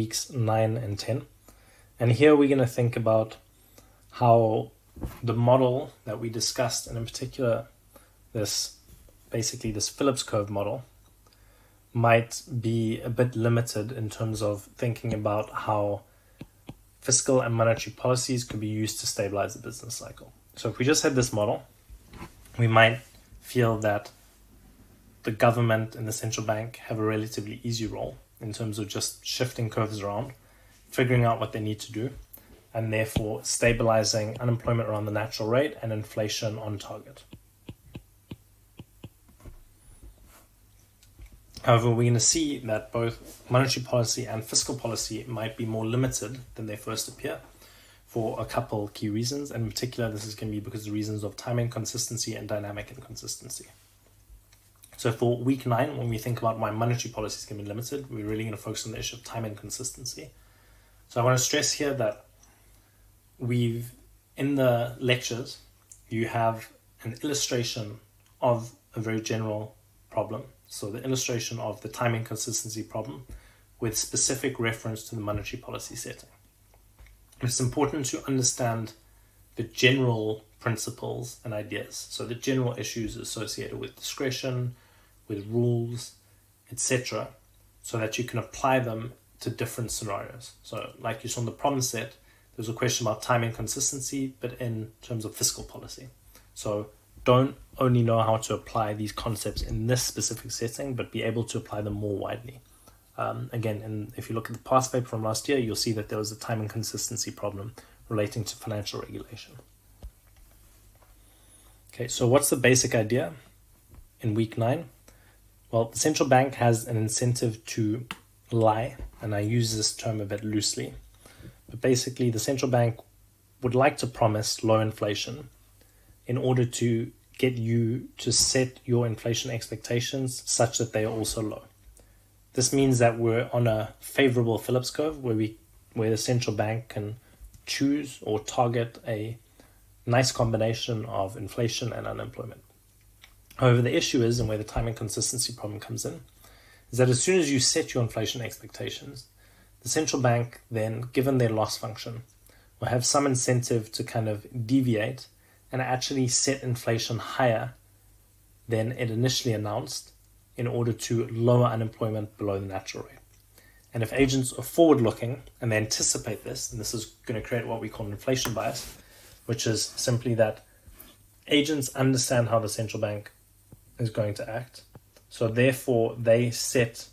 weeks 9 and 10. And here we're going to think about how the model that we discussed, and in particular this Phillips curve model, might be a bit limited in terms of thinking about how fiscal and monetary policies could be used to stabilize the business cycle. So if we just had this model, we might feel that the government and the central bank have a relatively easy role in terms of just shifting curves around, figuring out what they need to do, and therefore stabilizing unemployment around the natural rate and inflation on target. However, we're going to see that both monetary policy and fiscal policy might be more limited than they first appear for a couple key reasons. And in particular, this is going to be because of the reasons of time inconsistency and dynamic inconsistency. So for week 9, when we think about why monetary policy is going to be limited, we're really going to focus on the issue of time inconsistency. So I want to stress here that in the lectures, you have an illustration of a very general problem. So the illustration of the time inconsistency problem with specific reference to the monetary policy setting. It's important to understand the general principles and ideas. So the general issues associated with discretion, with rules, etc., so that you can apply them to different scenarios. So like you saw in the problem set, there's a question about time inconsistency, but in terms of fiscal policy. So don't only know how to apply these concepts in this specific setting, but be able to apply them more widely. Again, and if you look at the past paper from last year, you'll see that there was a time inconsistency problem relating to financial regulation. Okay, so what's the basic idea in week 9? Well, the central bank has an incentive to lie, and I use this term a bit loosely. But basically, the central bank would like to promise low inflation in order to get you to set your inflation expectations such that they are also low. This means that we're on a favorable Phillips curve where the central bank can choose or target a nice combination of inflation and unemployment. However, the issue is, and where the time inconsistency problem comes in, is that as soon as you set your inflation expectations, the central bank then, given their loss function, will have some incentive to kind of deviate and actually set inflation higher than it initially announced in order to lower unemployment below the natural rate. And if agents are forward-looking and they anticipate this, and this is going to create what we call an inflation bias, which is simply that agents understand how the central bank is going to act, so therefore they set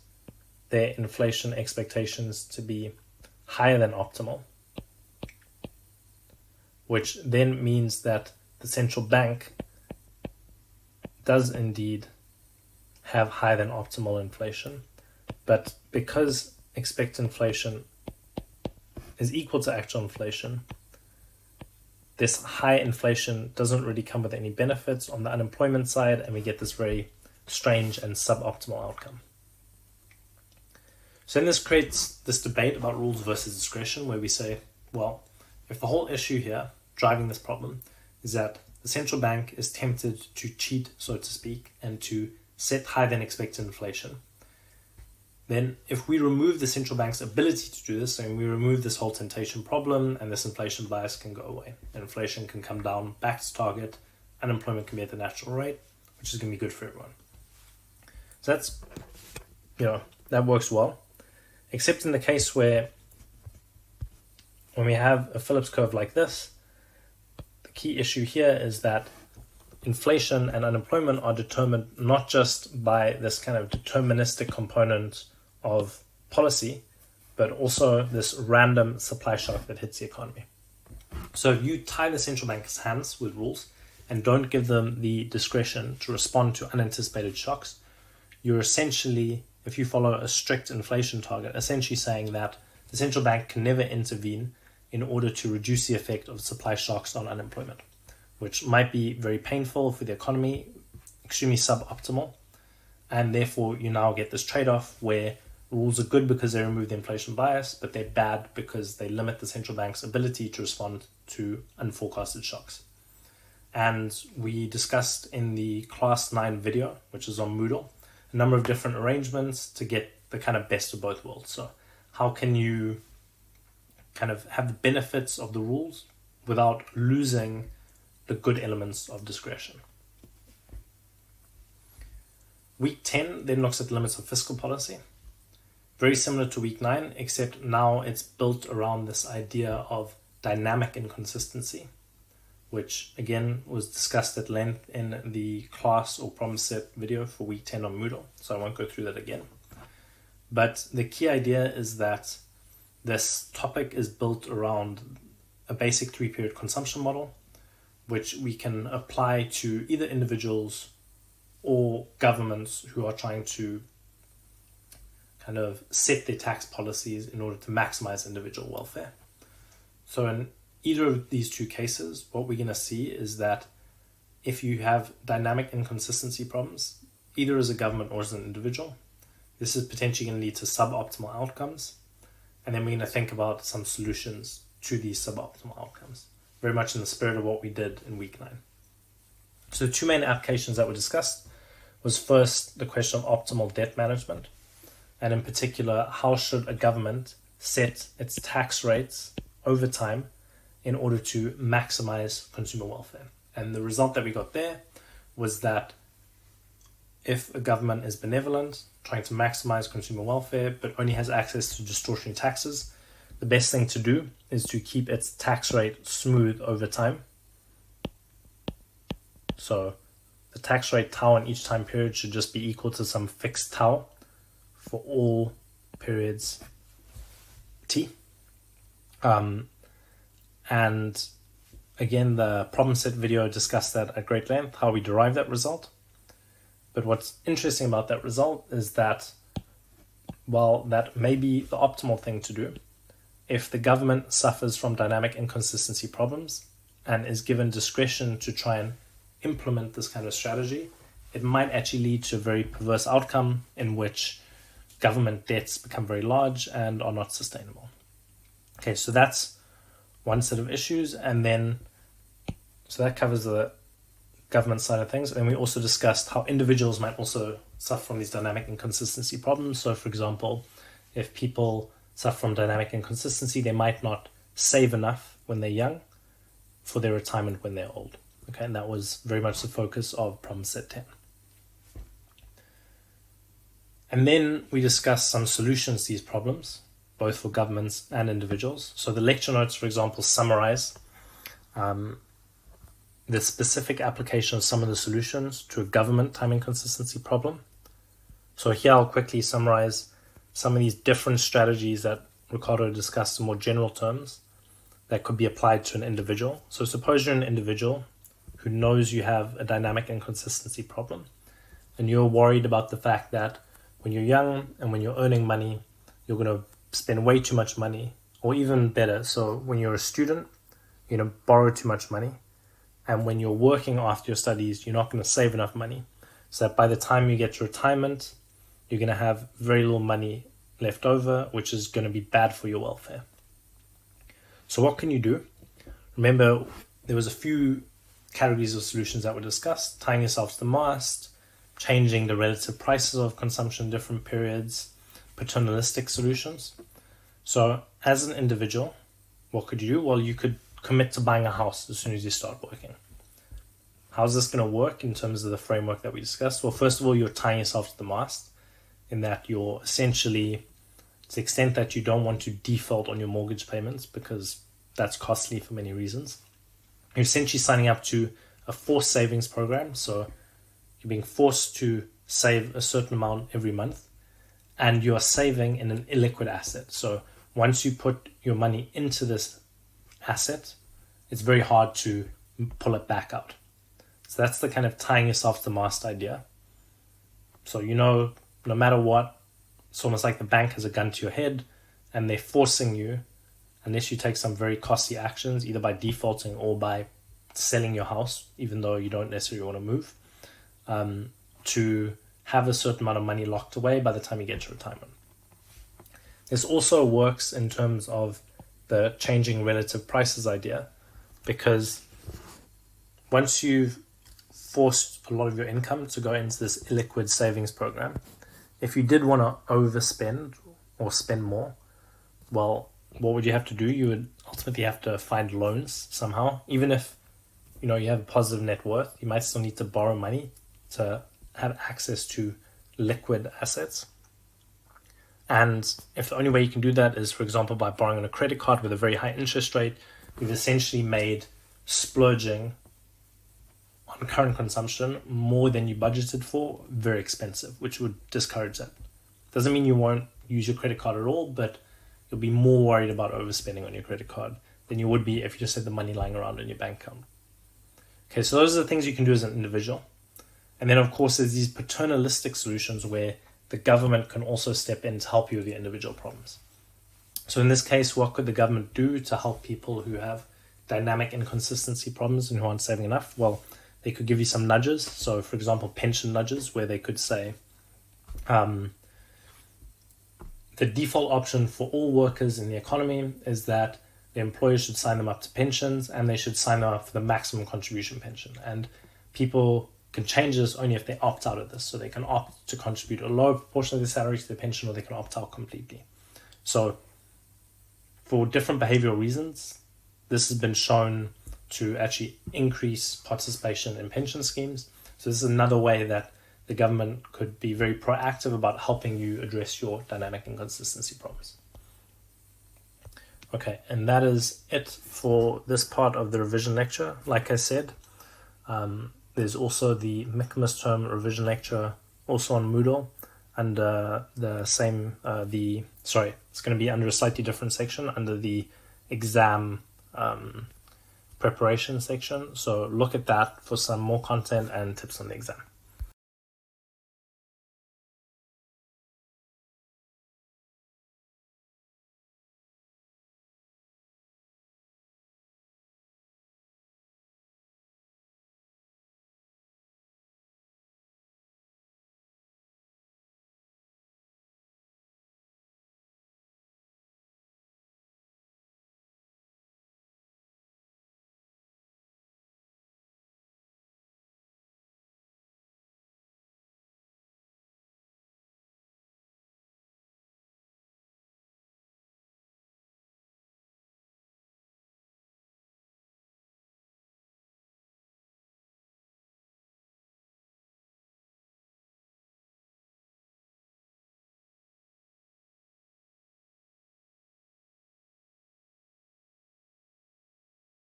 their inflation expectations to be higher than optimal, which then means that the central bank does indeed have higher than optimal inflation, but because expected inflation is equal to actual inflation, this high inflation doesn't really come with any benefits on the unemployment side, and we get this very strange and suboptimal outcome. So then this creates this debate about rules versus discretion, where we say, well, if the whole issue here driving this problem is that the central bank is tempted to cheat, so to speak, and to set higher than expected inflation, then if we remove the central bank's ability to do this, and we remove this whole temptation problem, and this inflation bias can go away, and inflation can come down back to target, unemployment can be at the natural rate, which is going to be good for everyone. So that's, that works well, except in the case where when we have a Phillips curve like this, the key issue here is that inflation and unemployment are determined not just by this kind of deterministic component of policy, but also this random supply shock that hits the economy. So if you tie the central bank's hands with rules and don't give them the discretion to respond to unanticipated shocks, you're essentially, if you follow a strict inflation target, essentially saying that the central bank can never intervene in order to reduce the effect of supply shocks on unemployment, which might be very painful for the economy, extremely suboptimal, and therefore you now get this trade-off where rules are good because they remove the inflation bias, but they're bad because they limit the central bank's ability to respond to unforecasted shocks. And we discussed in the class 9 video, which is on Moodle, a number of different arrangements to get the kind of best of both worlds. So how can you kind of have the benefits of the rules without losing the good elements of discretion. Week 10 then looks at the limits of fiscal policy. Very similar to week 9, except now it's built around this idea of dynamic inconsistency, which again was discussed at length in the class or problem set video for week 10 on Moodle, so I won't go through that again. But the key idea is that this topic is built around a basic 3-period consumption model, which we can apply to either individuals or governments who are trying to kind of set their tax policies in order to maximize individual welfare. So in either of these two cases, what we're going to see is that if you have dynamic inconsistency problems, either as a government or as an individual, this is potentially going to lead to suboptimal outcomes. And then we're going to think about some solutions to these suboptimal outcomes, very much in the spirit of what we did in week 9. So the two main applications that were discussed was first the question of optimal debt management, and in particular, how should a government set its tax rates over time in order to maximize consumer welfare. And the result that we got there was that if a government is benevolent, trying to maximize consumer welfare, but only has access to distortionary taxes, the best thing to do is to keep its tax rate smooth over time. So the tax rate tau in each time period should just be equal to some fixed tau for all periods t. And again, the problem set video discussed that at great length, how we derive that result. But what's interesting about that result is that while that may be the optimal thing to do, if the government suffers from dynamic inconsistency problems and is given discretion to try and implement this kind of strategy, it might actually lead to a very perverse outcome in which government debts become very large and are not sustainable. Okay, so that's one set of issues, and then so that covers the government side of things. And we also discussed how individuals might also suffer from these dynamic inconsistency problems. So for example, if people suffer from dynamic inconsistency, they might not save enough when they're young for their retirement when they're old. Okay, and that was very much the focus of problem set 10. And then we discussed some solutions to these problems, both for governments and individuals. So the lecture notes, for example, summarize the specific application of some of the solutions to a government time inconsistency problem. So here I'll quickly summarize some of these different strategies that Ricardo discussed in more general terms that could be applied to an individual. So suppose you're an individual who knows you have a dynamic inconsistency problem, and you're worried about the fact that when you're young and when you're earning money, you're going to spend way too much money, or even better, so when you're a student, you're going to borrow too much money, and when you're working after your studies, you're not going to save enough money, so that by the time you get to retirement, you're going to have very little money left over, which is going to be bad for your welfare. So what can you do? Remember, there was a few categories of solutions that were discussed: tying yourself to the mast, changing the relative prices of consumption in different periods, paternalistic solutions. So as an individual, what could you do? Well, you could commit to buying a house as soon as you start working. How's this going to work in terms of the framework that we discussed? Well, first of all, you're tying yourself to the mast in that you're essentially, to the extent that you don't want to default on your mortgage payments because that's costly for many reasons, you're essentially signing up to a forced savings program. So you're being forced to save a certain amount every month, and you are saving in an illiquid asset. So once you put your money into this asset, it's very hard to pull it back out. So that's the kind of tying yourself to the mast idea. So you know, no matter what, it's almost like the bank has a gun to your head and they're forcing you, unless you take some very costly actions, either by defaulting or by selling your house, even though you don't necessarily want to move, to have a certain amount of money locked away by the time you get to retirement. This also works in terms of the changing relative prices idea, because once you've forced a lot of your income to go into this illiquid savings program, if you did want to overspend or spend more, well, what would you have to do? You would ultimately have to find loans somehow. Even if, you have a positive net worth, you might still need to borrow money to have access to liquid assets. And if the only way you can do that is, for example, by borrowing on a credit card with a very high interest rate, you've essentially made splurging on current consumption more than you budgeted for very expensive, which would discourage that. Doesn't mean you won't use your credit card at all, but you'll be more worried about overspending on your credit card than you would be if you just had the money lying around in your bank account. Okay, so those are the things you can do as an individual. And then, of course, there's these paternalistic solutions where the government can also step in to help you with your individual problems. So in this case, what could the government do to help people who have dynamic inconsistency problems and who aren't saving enough? Well, they could give you some nudges. So, for example, pension nudges, where they could say, the default option for all workers in the economy is that the employers should sign them up to pensions, and they should sign them up for the maximum contribution pension. And people can change this only if they opt out of this. So they can opt to contribute a lower proportion of their salary to their pension, or they can opt out completely. So for different behavioral reasons, this has been shown to actually increase participation in pension schemes. So this is another way that the government could be very proactive about helping you address your dynamic inconsistency problems. Okay, and that is it for this part of the revision lecture. Like I said, there's also the Michaelmas term revision lecture also on Moodle under the same, it's going to be under a slightly different section, under the exam preparation section. So look at that for some more content and tips on the exam.